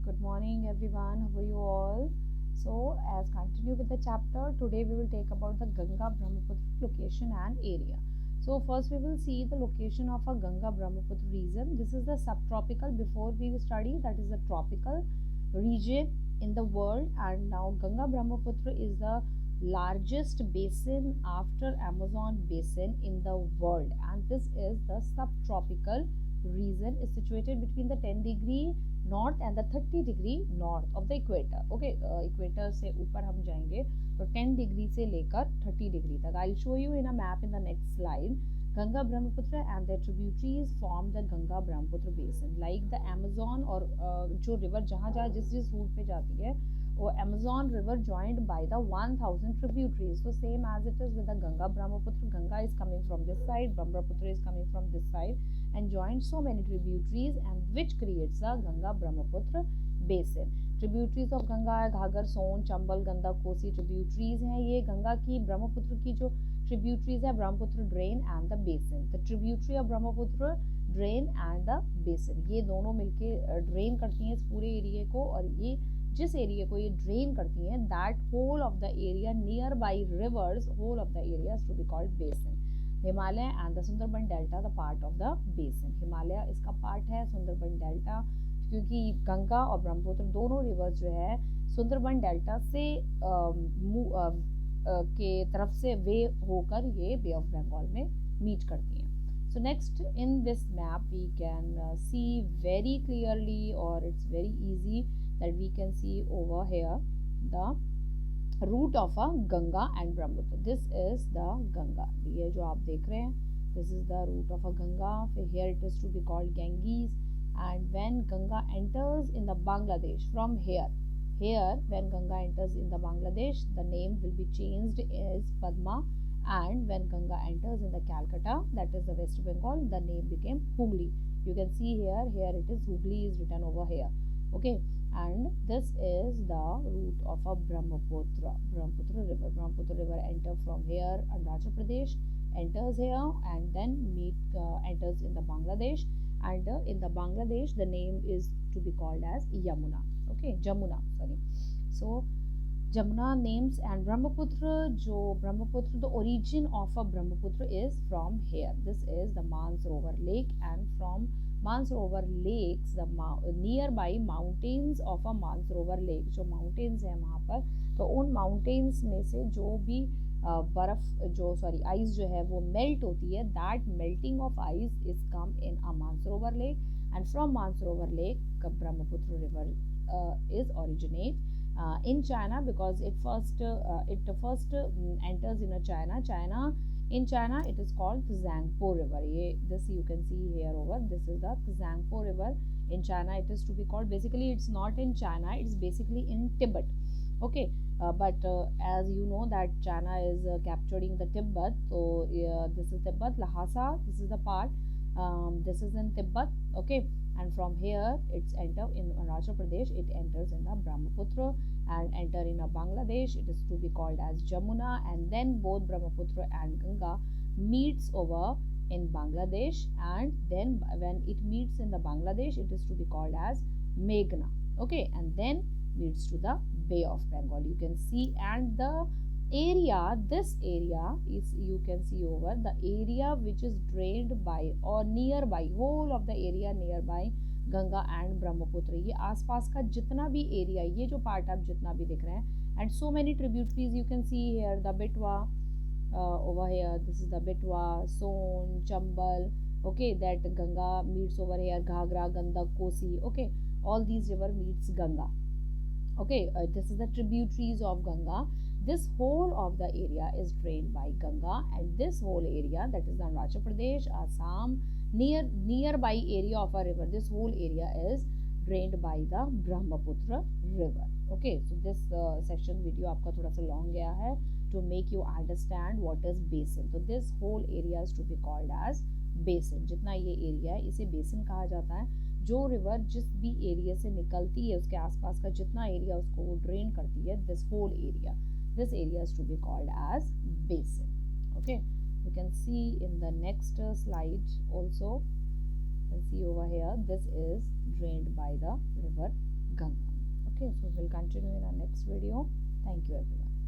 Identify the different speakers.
Speaker 1: Good morning, everyone. How are you all? So, as continue with the chapter, today we will take about the Ganga Brahmaputra location and area. So, first we will see the location of a Ganga Brahmaputra region. This is the subtropical. Before we study, that is the tropical region in the world, and now Ganga Brahmaputra is the largest basin after Amazon basin in the world, and this is the subtropical region. Is situated between the 10 degree north and the 30 degree north of the equator. Okay, equator से ऊपर हम जाएंगे तो 10 degree से लेकर 30 degree तक. I show you in a map in the next slide. Ganga Brahmaputra and the tributaries form the Ganga Brahmaputra basin like the Amazon. और जो रिवर जहाँ जहाँ जिस जिस रूट पे जाती है वो Amazon river joined by the 1000 tributaries. So same as it is with the Ganga Brahmaputra. Ganga is coming from this side, Brahmaputra is coming from this side and joined so many tributaries and which creates a Ganga Brahmaputra basin. Tributaries of Ganga है घाघर, सोन, Chambal, Gandak, Kosi tributaries हैं. ये गंगा की ब्रह्मपुत्र की जो tributaries है, Brahmaputra drain and the basin. The tributary of Brahmaputra drain and the basin, ये दोनों मिलके drain करती हैं इस पूरे एरिया को. और ये जिस एरिया को ये ड्रेन करती हैं, that whole of the area nearby rivers, whole of the area to be called basin. Himalaya and the Sundarban delta the part of the basin. Himalaya इसका पार्ट है, सुंदरबन डेल्टा, क्योंकि गंगा और ब्रह्मपुत्र दोनों रिवर्स जो है सुंदरबन डेल्टा से के तरफ से वे होकर ये बे ऑफ बंगाल में मीट करती हैं. So next in this map we can see very clearly, or it's very easy that we can see over here the route of a Ganga and Brahmaputra. This is the Ganga. ये जो आप देख रहे हैं, this is the route of a Ganga. Here it is to be called Ganges. And when Ganga enters in the Bangladesh from here when Ganga enters in the Bangladesh, the name will be changed as Padma. And when Ganga enters in the Calcutta, that is the West Bengal, the name became Hooghly. You can see here it is Hooghly is written over here. Okay, and this is the route of a Brahmaputra river. Brahmaputra river enter from here, Arunachal Pradesh, enters here and then enters in the Bangladesh. And in the Bangladesh, the name is to be called as Yamuna. Okay, Jamuna, sorry. So Jamuna names. And Brahmaputra, the origin of a Brahmaputra is from here. This is the Mansarovar Lake, and from Mansarovar Lakes, the nearby mountains of a Mansarovar Lake, जो mountains है वहाँ पर, तो उन mountains में से जो भी ice जो है वो melt होती है, that melting of ice is come in a Mansarovar Lake. And from Mansarovar Lake, Brahmaputra river is originate in China, because it first enters in China. In China it is called Zhangpo river. This you can see here over, this is the Zhangpo river. In China it is to be called, basically it's not in China, it's basically in Tibet. Okay, but as you know that China is capturing the Tibet, so this is Tibet, Lhasa, this is the part, this is in Tibet. Okay, and from here it's enter in Arunachal Pradesh, it enters in the Brahmaputra and enter in a Bangladesh, it is to be called as Jamuna. And then both Brahmaputra and Ganga meets over in Bangladesh, and then when it meets in the Bangladesh, it is to be called as Meghna. Okay, and then meets to the Bay of Bengal. You can see, and the area, this area is, you can see over, the area which is drained by or nearby, whole of the area nearby Ganga and Brahmaputra, ये आसपास का जितना भी area, ये जो part आप जितना भी दिख रहे हैं, and so many tributaries you can see here, the बेटवा over here, this is the Betwa, Son, Chambal. Okay, that Ganga meets over here, Ghagra, Gandak, Kosi. Okay, all these river meets Ganga. Okay, this is the tributaries of Ganga. This whole of the area is drained by Ganga, and this whole area, that is the Arunachal Pradesh, Assam, nearby area of a river, this whole area is drained by the Brahmaputra river. Okay, so this section video आपका थोड़ा सा long गया है to make you understand what is basin. So this whole area is to be called as basin. जितना ये area है इसे basin कहा जाता है. जो रिवर जिस भी एरिया से निकलती है उसके आसपास का जितना एरिया उसको वो ड्रेन करती है, this whole area, this area is to be called as basin. Okay, you can see in the next slide also, you can see over here, this is drained by the river Ganga. Okay, so we'll continue in our next video. Thank you everyone.